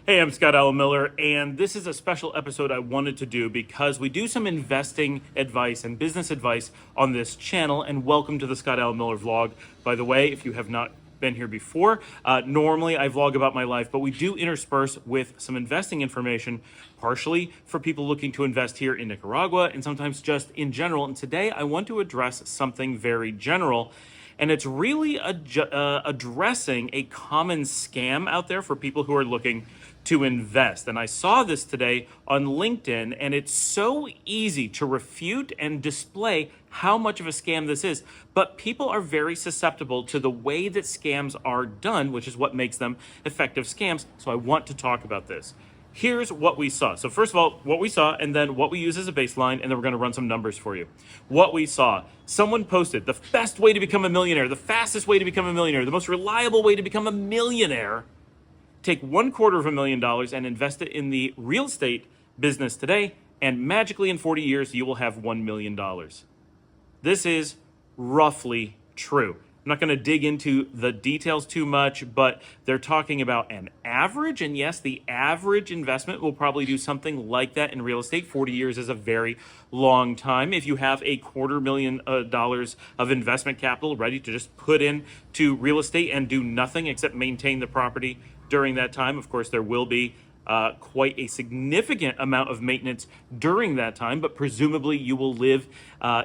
Hey, I'm Scott Alan Miller, and this is a special episode I wanted to do because we do some investing advice and business advice on this channel. And welcome to the Scott Alan Miller vlog. By the way, if you have not been here before, normally I vlog about my life, but we do intersperse with some investing information, partially for people looking to invest here in Nicaragua and sometimes just in general. And today I want to address something very general. And it's really addressing a common scam out there for people who are looking to invest. And I saw this today on LinkedIn, and it's so easy to refute and display how much of a scam this is. But people are very susceptible to the way that scams are done, which is what makes them effective scams. So I want to talk about this. Here's what we saw. So first of all, what we saw, and then what we use as a baseline, and then we're going to run some numbers for you. What we saw, someone posted the best way to become a millionaire, the fastest way to become a millionaire, the most reliable way to become a millionaire. Take $250,000 and invest it in the real estate business today, and magically in 40 years, you will have $1 million. This is roughly true. I'm not going to dig into the details too much, but they're talking about an average. And yes, the average investment will probably do something like that in real estate. 40 years is a very long time. If you have a $250,000 of investment capital ready to just put into real estate and do nothing except maintain the property during that time, of course, there will be quite a significant amount of maintenance during that time, but presumably you will live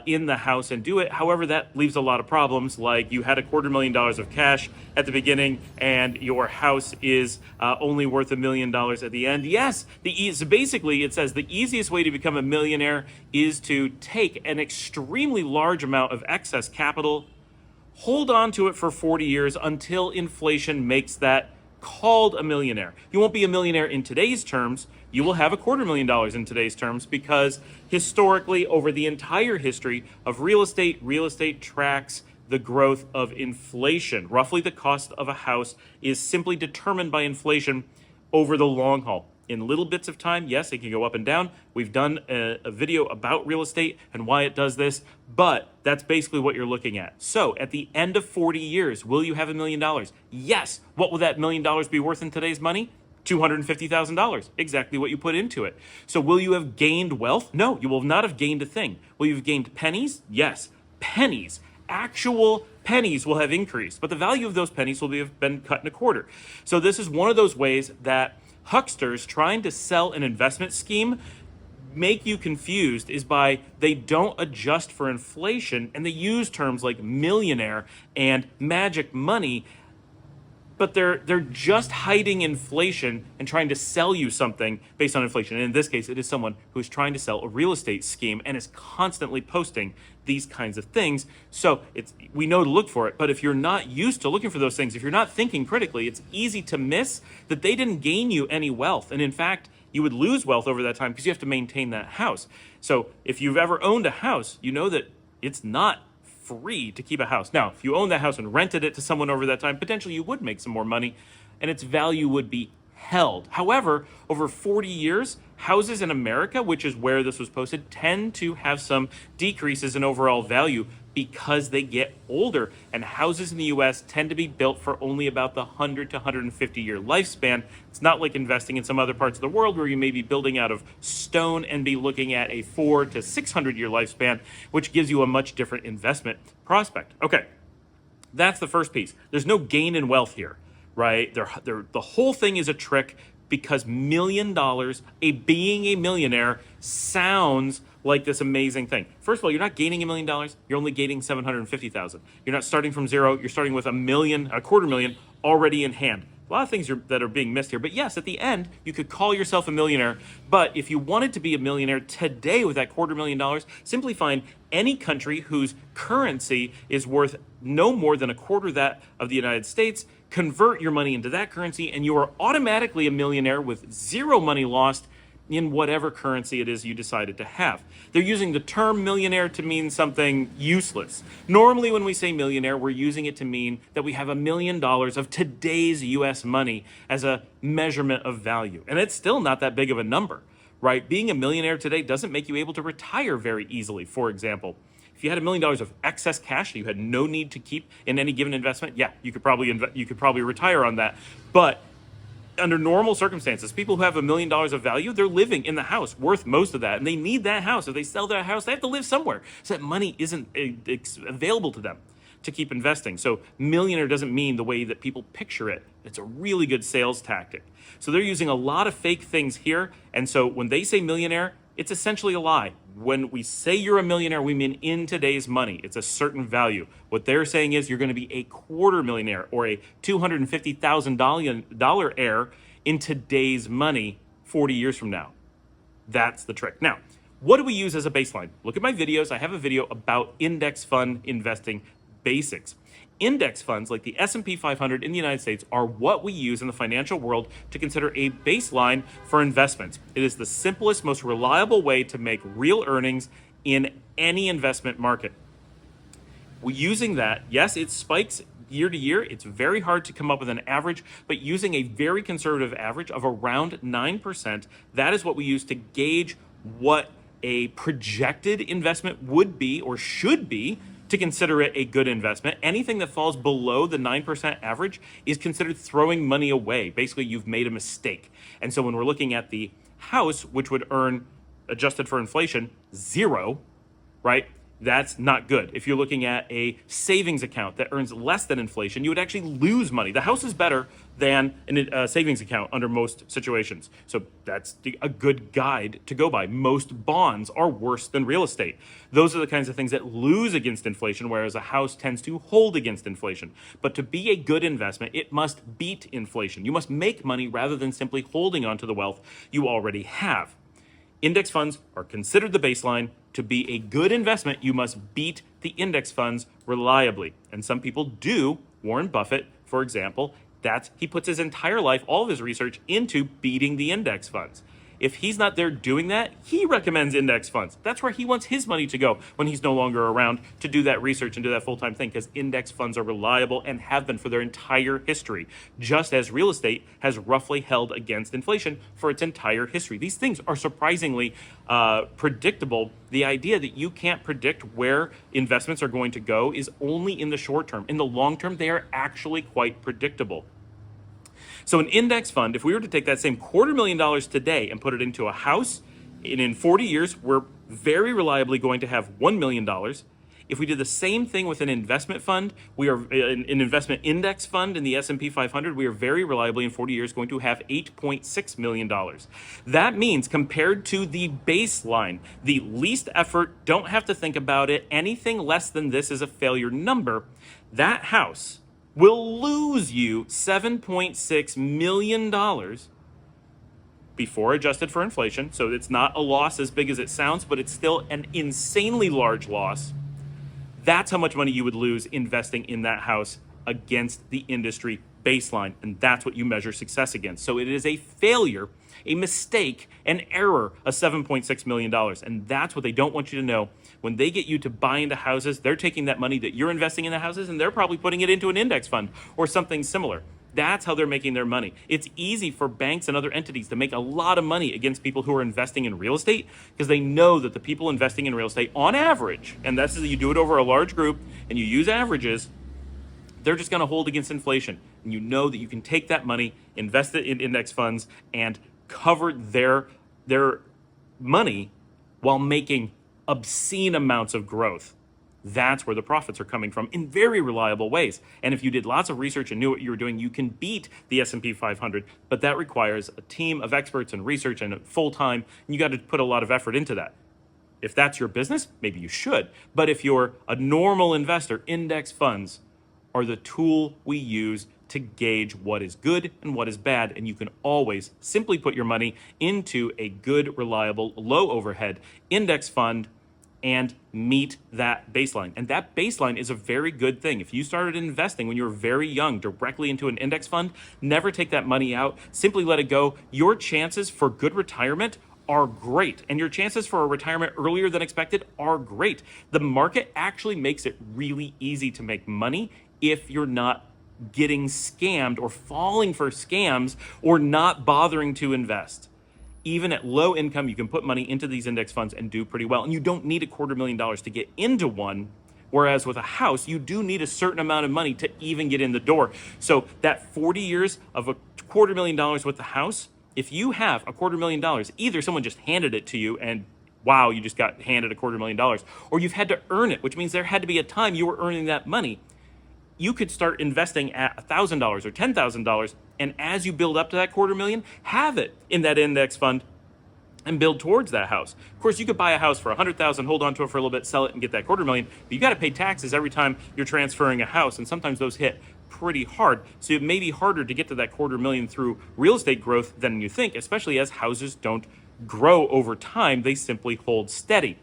in the house and do it. However, that leaves a lot of problems, like you had $250,000 of cash at the beginning and your house is only worth $1 million at the end. Yes, so basically it says the easiest way to become a millionaire is to take an extremely large amount of excess capital, hold on to it for 40 years until inflation makes that called a millionaire. You won't be a millionaire in today's terms. You will have $250,000 in today's terms because historically, over the entire history of real estate tracks the growth of inflation. Roughly the cost of a house is simply determined by inflation over the long haul. In little bits of time, yes, it can go up and down. We've done a video about real estate and why it does this, but that's basically what you're looking at. So at the end of 40 years, will you have $1 million? Yes. What will that $1 million be worth in today's money? $250,000, exactly what you put into it. So will you have gained wealth? No, you will not have gained a thing. Will you have gained pennies? Yes, pennies. Actual pennies will have increased, but the value of those pennies will have been cut in a quarter. So this is one of those ways that hucksters trying to sell an investment scheme make you confused is by they don't adjust for inflation and they use terms like millionaire and magic money, but they're just hiding inflation and trying to sell you something based on inflation. And in this case, it is someone who's trying to sell a real estate scheme and is constantly posting these kinds of things. So we know to look for it, but if you're not used to looking for those things, if you're not thinking critically, it's easy to miss that they didn't gain you any wealth. And in fact, you would lose wealth over that time because you have to maintain that house. So if you've ever owned a house, you know that it's not free to keep a house. Now, if you owned that house and rented it to someone over that time, potentially you would make some more money and its value would be held. However, over 40 years, houses in America, which is where this was posted, tend to have some decreases in overall value because they get older. And houses in the US tend to be built for only about the 100 to 150 year lifespan. It's not like investing in some other parts of the world where you may be building out of stone and be looking at a 400 to 600 year lifespan, which gives you a much different investment prospect. Okay, that's the first piece. There's no gain in wealth here, right? The whole thing is a trick because $1 million, being a millionaire, sounds like this amazing thing. First of all, you're not gaining $1 million. You're only gaining $750,000. You're not starting from zero. You're starting with $250,000 already in hand. A lot of things that are being missed here. But yes, at the end, you could call yourself a millionaire. But if you wanted to be a millionaire today with that $250,000, simply find any country whose currency is worth no more than a quarter that of the United States, convert your money into that currency, and you are automatically a millionaire with zero money lost in whatever currency it is you decided to have. They're using the term millionaire to mean something useless. Normally when we say millionaire, we're using it to mean that we have $1 million of today's US money as a measurement of value. And it's still not that big of a number, right? Being a millionaire today doesn't make you able to retire very easily. For example, if you had $1 million of excess cash that you had no need to keep in any given investment, yeah, you could probably retire on that. But under normal circumstances, people who have $1 million of value, they're living in the house worth most of that, and they need that house. If they sell that house, they have to live somewhere. So that money isn't available to them to keep investing. So millionaire doesn't mean the way that people picture it. It's a really good sales tactic. So they're using a lot of fake things here. And so when they say millionaire, it's essentially a lie. When we say you're a millionaire, we mean in today's money. It's a certain value. What they're saying is you're going to be a quarter millionaire or a $250,000 heir in today's money 40 years from now. That's the trick. Now, what do we use as a baseline? Look at my videos. I have a video about index fund investing basics. Index funds like the S&P 500 in the United States are what we use in the financial world to consider a baseline for investments. It is the simplest, most reliable way to make real earnings in any investment market. Using that, yes, it spikes year to year. It's very hard to come up with an average, but using a very conservative average of around 9%, that is what we use to gauge what a projected investment would be or should be to consider it a good investment. Anything that falls below the 9% average is considered throwing money away. Basically, you've made a mistake. And so when we're looking at the house, which would earn, adjusted for inflation, 0, right? That's not good. If you're looking at a savings account that earns less than inflation, you would actually lose money. The house is better than a savings account under most situations. So that's a good guide to go by. Most bonds are worse than real estate. Those are the kinds of things that lose against inflation, whereas a house tends to hold against inflation. But to be a good investment, it must beat inflation. You must make money rather than simply holding on to the wealth you already have. Index funds are considered the baseline. To be a good investment, you must beat the index funds reliably. And some people do. Warren Buffett, for example, he puts his entire life, all of his research, into beating the index funds. If he's not there doing that, he recommends index funds. That's where he wants his money to go when he's no longer around to do that research and do that full-time thing, because index funds are reliable and have been for their entire history, just as real estate has roughly held against inflation for its entire history. These things are surprisingly predictable. The idea that you can't predict where investments are going to go is only in the short term. In the long term, they are actually quite predictable. So an index fund, if we were to take that same $250,000 today and put it into a house, and in 40 years, we're very reliably going to have $1 million. If we did the same thing with an investment fund, we are an investment index fund in the S&P 500, we are very reliably in 40 years going to have $8.6 million. That means compared to the baseline, the least effort, don't have to think about it, anything less than this is a failure number, that house will lose you $7.6 million before adjusted for inflation. So it's not a loss as big as it sounds, but it's still an insanely large loss. That's how much money you would lose investing in that house against the industry baseline. And that's what you measure success against. So it is a failure, a mistake, an error of $7.6 million. And that's what they don't want you to know. When they get you to buy into houses, they're taking that money that you're investing in the houses and they're probably putting it into an index fund or something similar. That's how they're making their money. It's easy for banks and other entities to make a lot of money against people who are investing in real estate because they know that the people investing in real estate on average, and that's you do it over a large group and you use averages, they're just going to hold against inflation. And you know that you can take that money, invest it in index funds, and cover their money while making obscene amounts of growth. That's where the profits are coming from in very reliable ways. And if you did lots of research and knew what you were doing, you can beat the S&P 500, but that requires a team of experts and research and full-time, and you got to put a lot of effort into that. If that's your business, maybe you should. But if you're a normal investor, index funds are the tool we use to gauge what is good and what is bad. And you can always simply put your money into a good, reliable, low overhead index fund and meet that baseline. And that baseline is a very good thing. If you started investing when you were very young directly into an index fund, never take that money out, simply let it go. Your chances for good retirement are great. And your chances for a retirement earlier than expected are great. The market actually makes it really easy to make money if you're not getting scammed or falling for scams or not bothering to invest. Even at low income, you can put money into these index funds and do pretty well. And you don't need $250,000 to get into one. Whereas with a house, you do need a certain amount of money to even get in the door. So that 40 years of $250,000 with the house, if you have $250,000, either someone just handed it to you and wow, you just got handed $250,000, or you've had to earn it, which means there had to be a time you were earning that money. You could start investing at $1,000 or $10,000, and as you build up to that $250,000, have it in that index fund and build towards that house. Of course, you could buy a house for $100,000, hold on to it for a little bit, sell it, and get that $250,000. But you got to pay taxes every time you're transferring a house, and sometimes those hit pretty hard. So it may be harder to get to that $250,000 through real estate growth than you think, especially as houses don't grow over time. They simply hold steady.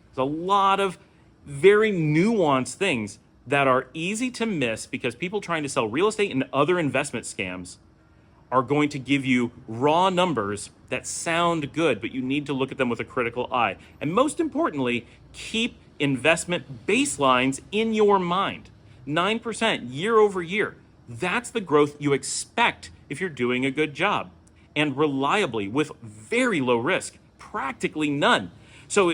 There's a lot of very nuanced things that are easy to miss because people trying to sell real estate and other investment scams are going to give you raw numbers that sound good, but you need to look at them with a critical eye. And most importantly, keep investment baselines in your mind. 9% year over year. That's the growth you expect if you're doing a good job. And reliably with very low risk, practically none. So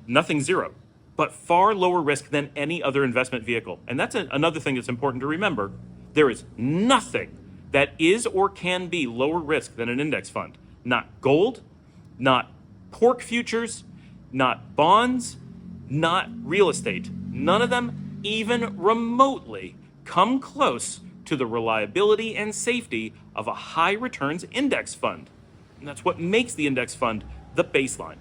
nothing zero, but far lower risk than any other investment vehicle. And that's another thing that's important to remember. There is nothing that is or can be lower risk than an index fund. Not gold, not pork futures, not bonds, not real estate. None of them even remotely come close to the reliability and safety of a high returns index fund. And that's what makes the index fund the baseline.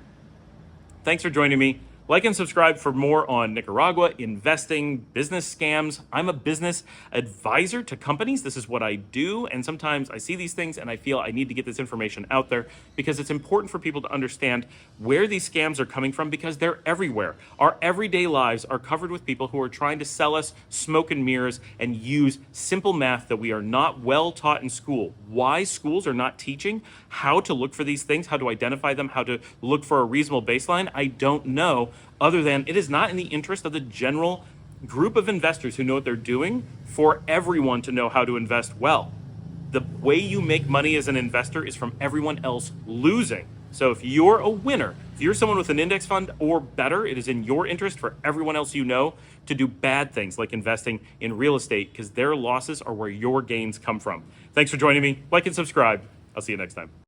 Thanks for joining me. Like and subscribe for more on Nicaragua, investing, business scams. I'm a business advisor to companies. This is what I do. And sometimes I see these things and I feel I need to get this information out there because it's important for people to understand where these scams are coming from because they're everywhere. Our everyday lives are covered with people who are trying to sell us smoke and mirrors and use simple math that we are not well taught in school. Why schools are not teaching how to look for these things, how to identify them, how to look for a reasonable baseline, I don't know. Other than it is not in the interest of the general group of investors who know what they're doing for everyone to know how to invest well. The way you make money as an investor is from everyone else losing. So if you're a winner, if you're someone with an index fund or better, it is in your interest for everyone else you know to do bad things like investing in real estate because their losses are where your gains come from. Thanks for joining me. Like and subscribe. I'll see you next time.